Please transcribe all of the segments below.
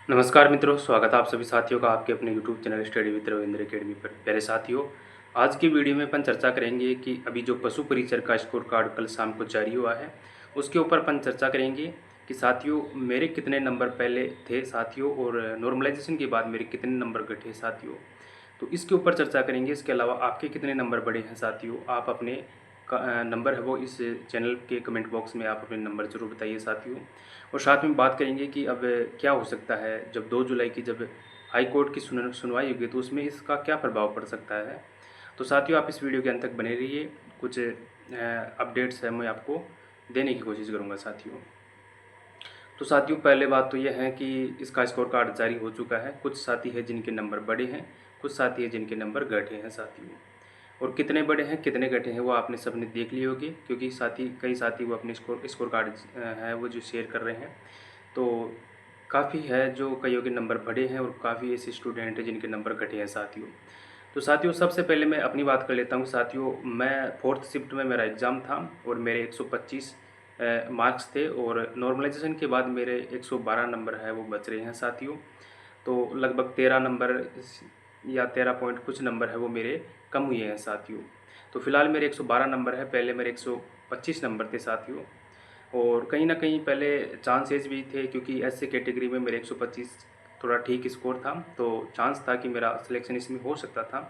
नमस्कार मित्रों, स्वागत है आप सभी साथियों का आपके अपने YouTube channel study with Ravindra academy पर। प्यारे साथियों, आज की वीडियो में अपन चर्चा करेंगे कि अभी जो पशु परिचर का स्कोर कार्ड कल शाम को जारी हुआ है, उसके ऊपर अपन चर्चा करेंगे कि साथियों मेरे कितने नंबर पहले थे साथियों, और नॉर्मलाइजेशन के बाद मेरे कितने नंबर घटे साथियों। तो इसके ऊपर चर्चा करेंगे। इसके अलावा आपके कितने नंबर बढ़े हैं साथियों, आप अपने नंबर है वो इस चैनल के कमेंट बॉक्स में आप अपने नंबर ज़रूर बताइए साथियों। और साथ में बात करेंगे कि अब क्या हो सकता है जब 2 जुलाई की जब हाई कोर्ट की सुनवाई होगी, तो उसमें इसका क्या प्रभाव पड़ सकता है। तो साथियों आप इस वीडियो के अंत तक बने रहिए, कुछ अपडेट्स है मैं आपको देने की कोशिश करूँगा साथियों। तो साथियों पहले बात तो यह है कि इसका स्कोर कार्ड जारी हो चुका है। कुछ साथी है जिनके नंबर बढ़े हैं, कुछ साथी है जिनके नंबर घटे हैं साथियों। और कितने बड़े हैं कितने घटे हैं वो आपने सबने देख लिए होंगे, क्योंकि कई साथी वो अपने स्कोर कार्ड है वो जो शेयर कर रहे हैं। तो काफ़ी है जो कईयों के नंबर बढ़े हैं और काफ़ी ऐसे स्टूडेंट हैं जिनके नंबर घटे हैं साथियों। तो साथियों सबसे पहले मैं अपनी बात कर लेता हूँ साथियों। मैं फोर्थ शिफ्ट में मेरा एग्ज़ाम था और मेरे 125 मार्क्स थे, और नॉर्मलाइजेशन के बाद मेरे 112 नंबर है वो बच रहे हैं साथियों। तो लगभग 13 नंबर या 13 पॉइंट कुछ नंबर है वो मेरे कम हुए हैं साथियों। तो फिलहाल मेरे 112 नंबर है, पहले मेरे 125 नंबर थे साथियों। और कहीं ना कहीं पहले चांसेस भी थे, क्योंकि ऐसे कैटेगरी में मेरे 125 थोड़ा ठीक स्कोर था, तो चांस था कि मेरा सिलेक्शन इसमें हो सकता था।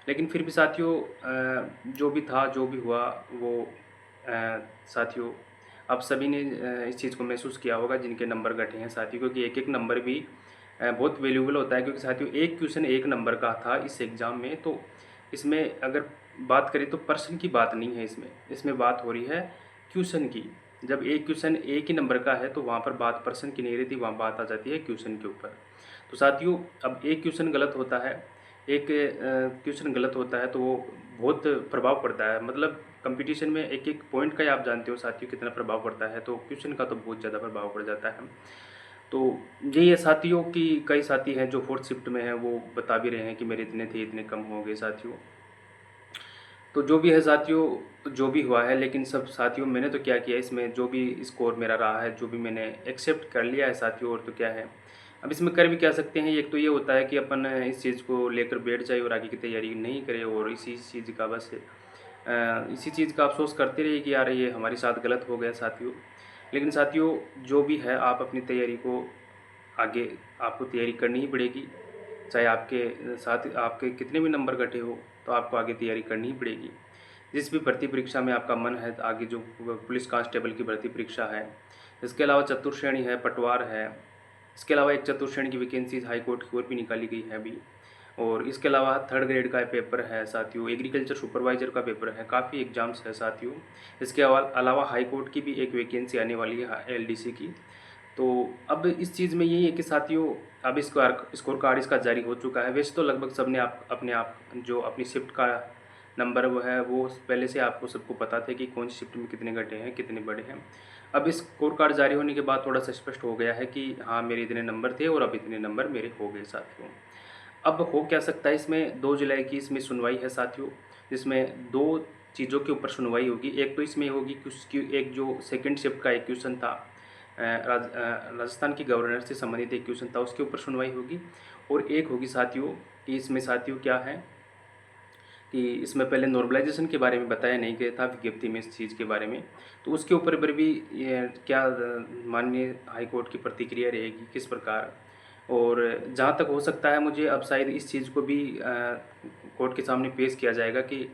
लेकिन फिर भी साथियों जो भी था जो भी हुआ वो साथियों आप सभी ने इस चीज़ को महसूस किया होगा जिनके नंबर घटे हैं साथियों, क्योंकि एक एक नंबर भी बहुत वैल्यूबल होता है। क्योंकि साथियों एक क्वेश्चन एक नंबर का था इस एग्ज़ाम में, तो इसमें अगर बात करें तो पर्सन की बात नहीं है, इसमें बात हो रही है क्वेश्चन की। जब एक क्वेश्चन एक ही नंबर का है तो वहाँ पर बात पर्सन की नहीं रहती, वहाँ बात आ जाती है क्वेश्चन के ऊपर। तो साथियों अब एक क्वेश्चन गलत होता है, एक क्वेश्चन गलत होता है तो वो बहुत प्रभाव पड़ता है। मतलब कंपटीशन में एक एक पॉइंट का ही आप जानते हो साथियों कितना प्रभाव पड़ता है, तो क्वेश्चन का तो बहुत ज़्यादा प्रभाव पड़ जाता है। तो यही है साथियों कि कई साथी हैं जो फोर्थ शिफ्ट में हैं वो बता भी रहे हैं कि मेरे इतने थे इतने कम हो गए साथियों। तो जो भी है साथियों जो भी हुआ है, लेकिन सब साथियों मैंने तो क्या किया, इसमें जो भी स्कोर मेरा रहा है जो भी मैंने एक्सेप्ट कर लिया है साथियों। और तो क्या है, अब इसमें कर भी क्या सकते हैं। एक तो ये होता है कि अपन इस चीज़ को लेकर बैठ जाए और आगे की तैयारी नहीं करें, और इसी चीज़ का बस इसी चीज़ का अफसोस करते रहिए कि यार ये हमारे साथ गलत हो गया साथियों। लेकिन साथियों जो भी है आप अपनी तैयारी को आगे आपको तैयारी करनी ही पड़ेगी। चाहे आपके साथ आपके कितने भी नंबर घटे हो, तो आपको आगे तैयारी करनी ही पड़ेगी। जिस भी भर्ती परीक्षा में आपका मन है, आगे जो पुलिस कांस्टेबल की भर्ती परीक्षा है, इसके अलावा चतुर्श्रेणी है, पटवार है, इसके अलावा एक चतुर्श्रेणी की वैकेंसीज हाई कोर्ट की ओर भी निकाली गई है अभी। और इसके अलावा थर्ड ग्रेड का पेपर है साथियों, एग्रीकल्चर सुपरवाइजर का पेपर है, काफ़ी एग्जाम्स है साथियों। इसके अलावा हाई कोर्ट की भी एक वैकेंसी आने वाली है एलडीसी की। तो अब इस चीज़ में यही है कि साथियों अब स्कोर कार्ड इसका जारी हो चुका है। वैसे तो लगभग सबने आप अपने आप जो अपनी शिफ्ट का नंबर वो है वो पहले से आपको सबको पता था कि कौन सी शिफ्ट में कितने घटे हैं कितने बड़े हैं। अब इस स्कोर कार्ड जारी होने के बाद थोड़ा सा स्पष्ट हो गया है कि हाँ मेरे इतने नंबर थे और अब इतने नंबर मेरे हो गए साथियों। अब हो क्या सकता है, इसमें 2 जुलाई की इसमें सुनवाई है साथियों, जिसमें 2 चीज़ों के ऊपर सुनवाई होगी। एक तो इसमें होगी कि उसकी एक जो सेकंड शिफ्ट का एक क्वेश्चन था, राजस्थान की गवर्नर से संबंधित एक क्वेश्चन था, उसके ऊपर सुनवाई होगी। और एक होगी साथियों कि इसमें साथियों क्या है कि इसमें पहले नॉर्मलाइजेशन के बारे में बताया नहीं गया था विज्ञप्ति में इस चीज़ के बारे में, तो उसके ऊपर पर भी ये क्या माननीय हाई कोर्ट की प्रतिक्रिया रहेगी किस प्रकार। और जहाँ तक हो सकता है मुझे अब शायद इस चीज़ को भी कोर्ट के सामने पेश किया जाएगा कि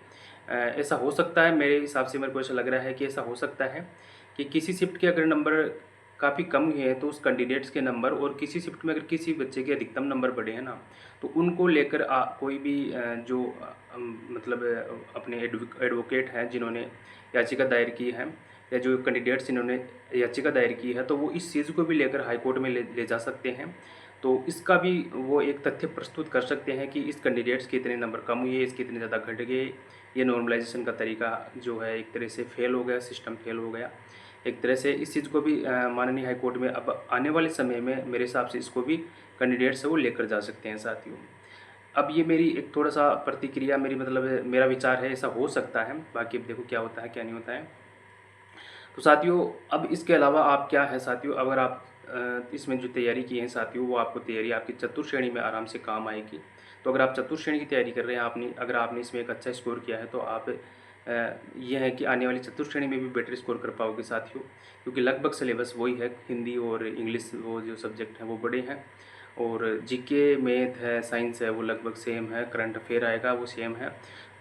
ऐसा हो सकता है, मेरे हिसाब से मेरे को ऐसा लग रहा है कि ऐसा हो सकता है कि किसी शिफ्ट के अगर नंबर काफ़ी कम हुए हैं तो उस कैंडिडेट्स के नंबर, और किसी शिफ्ट में अगर किसी बच्चे के अधिकतम नंबर बढ़े हैं ना, तो उनको लेकर कोई भी जो मतलब अपने एडवोकेट हैं जिन्होंने याचिका दायर की है, या जो कैंडिडेट्स जिन्होंने याचिका दायर की है, तो वो इस चीज़ को भी लेकर हाई कोर्ट में ले जा सकते हैं। तो इसका भी वो एक तथ्य प्रस्तुत कर सकते हैं कि इस कैंडिडेट्स के इतने नंबर कम हुए, इसके इतने ज़्यादा घट गए, ये नॉर्मलाइजेशन का तरीका जो है एक तरह से फेल हो गया, सिस्टम फेल हो गया एक तरह से। इस चीज़ को भी माननीय हाई कोर्ट में अब आने वाले समय में मेरे हिसाब से इसको भी कैंडिडेट्स है वो लेकर जा सकते हैं साथियों। अब ये मेरी एक थोड़ा सा प्रतिक्रिया, मेरी मतलब मेरा विचार है, ऐसा हो सकता है, बाकी अब देखो क्या होता है क्या नहीं होता है। तो साथियों अब इसके अलावा आप क्या है साथियों, अगर आप इसमें जो तैयारी की है साथियों, वो आपको तैयारी आपकी चतुर्थ श्रेणी में आराम से काम आएगी। तो अगर आप चतुर्थ श्रेणी की तैयारी कर रहे हैं, अगर आपने इसमें एक अच्छा स्कोर किया है, तो आप ये है कि आने वाली चतुर्थ श्रेणी में भी बेटर स्कोर कर पाओगे साथियों, क्योंकि लगभग सिलेबस वही है। हिंदी और इंग्लिश वो जो सब्जेक्ट हैं वो बड़े हैं, और जीके, मैथ है, साइंस है, वो लगभग सेम है। करंट अफेयर आएगा वो सेम है।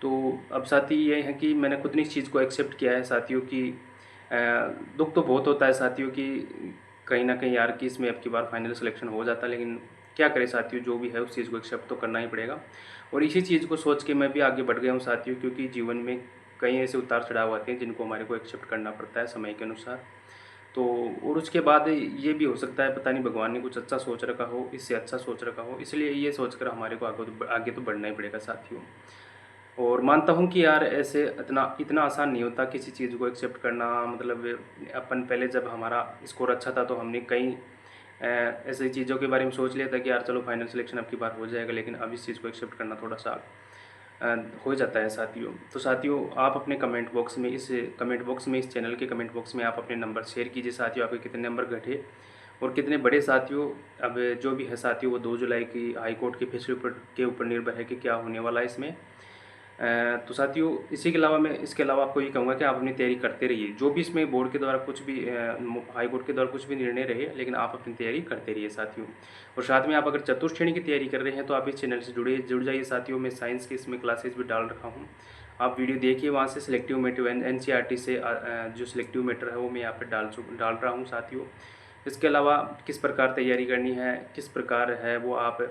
तो अब साथी ये है कि मैंने खुद ने इस चीज़ को एक्सेप्ट किया है साथियों कि दुख तो बहुत होता है साथियों कि कहीं ना कहीं यार कि इसमें अब की बार फाइनल सिलेक्शन हो जाता है, लेकिन क्या करें साथियों, जो भी है उस चीज़ को एक्सेप्ट तो करना ही पड़ेगा। और इसी चीज़ को सोच के मैं भी आगे बढ़ गया हूँ साथियों, क्योंकि जीवन में कई ऐसे उतार चढ़ाव आते हैं जिनको हमारे को एक्सेप्ट करना पड़ता है समय के अनुसार। तो और उसके बाद ये भी हो सकता है, पता नहीं भगवान ने कुछ अच्छा सोच रखा हो, इससे अच्छा सोच रखा हो, इसलिए ये सोचकर हमारे को आगे तो बढ़ना ही पड़ेगा साथियों। और मानता हूँ कि यार ऐसे इतना इतना आसान नहीं होता किसी चीज़ को एक्सेप्ट करना। मतलब अपन पहले जब हमारा स्कोर अच्छा था तो हमने कई ऐसी चीज़ों के बारे में सोच लिया था कि यार चलो फाइनल सिलेक्शन अब की बार हो जाएगा, लेकिन अब इस चीज़ को एक्सेप्ट करना थोड़ा सा हो जाता है साथियों। तो साथियों, आप अपने कमेंट बॉक्स में इस चैनल के कमेंट बॉक्स में आप अपने नंबर शेयर कीजिए साथियों, आपके कितने नंबर घटे और कितने बड़े साथियों। अब जो भी है साथियों, वो 2 जुलाई की हाई कोर्ट के फैसले के ऊपर निर्भर है कि क्या होने वाला है इसमें। तो साथियों, इसके अलावा आपको ये कहूँगा कि आप अपनी तैयारी करते रहिए। जो भी इसमें बोर्ड के द्वारा कुछ भी हाई कोर्ट के द्वारा कुछ भी निर्णय रहे, लेकिन आप अपनी तैयारी करते रहिए साथियों। और साथ में आप अगर चतुर्थ श्रेणी की तैयारी कर रहे हैं तो आप इस चैनल से जुड़ जाइए साथियों। मैं साइंस की इसमें क्लासेस भी डाल रखा हूँ, आप वीडियो देखिए वहाँ से। सिलेक्टिव मैटर NCERT से जो सिलेक्टिव मैटर है वो मैं यहाँ पर डाल रहा हूँ साथियों। इसके अलावा किस प्रकार तैयारी करनी है, किस प्रकार है वो आप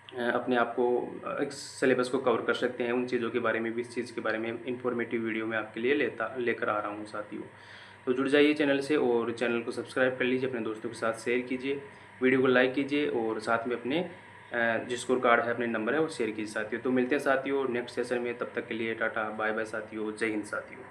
अपने आप को एक सिलेबस को कवर कर सकते हैं, उन चीज़ों के बारे में भी, इस चीज़ के बारे में इन्फॉर्मेटिव वीडियो मैं आपके लिए लेकर आ रहा हूँ साथियों। तो जुड़ जाइए चैनल से और चैनल को सब्सक्राइब कर लीजिए, अपने दोस्तों के साथ शेयर कीजिए, वीडियो को लाइक कीजिए और साथ में अपने जो स्कोर कार्ड है, अपने नंबर है वो शेयर कीजिए साथियों। तो मिलते हैं साथियों नेक्स्ट सेशन में, तब तक के लिए टाटा बाय बाय साथियों, जय हिंद साथियों।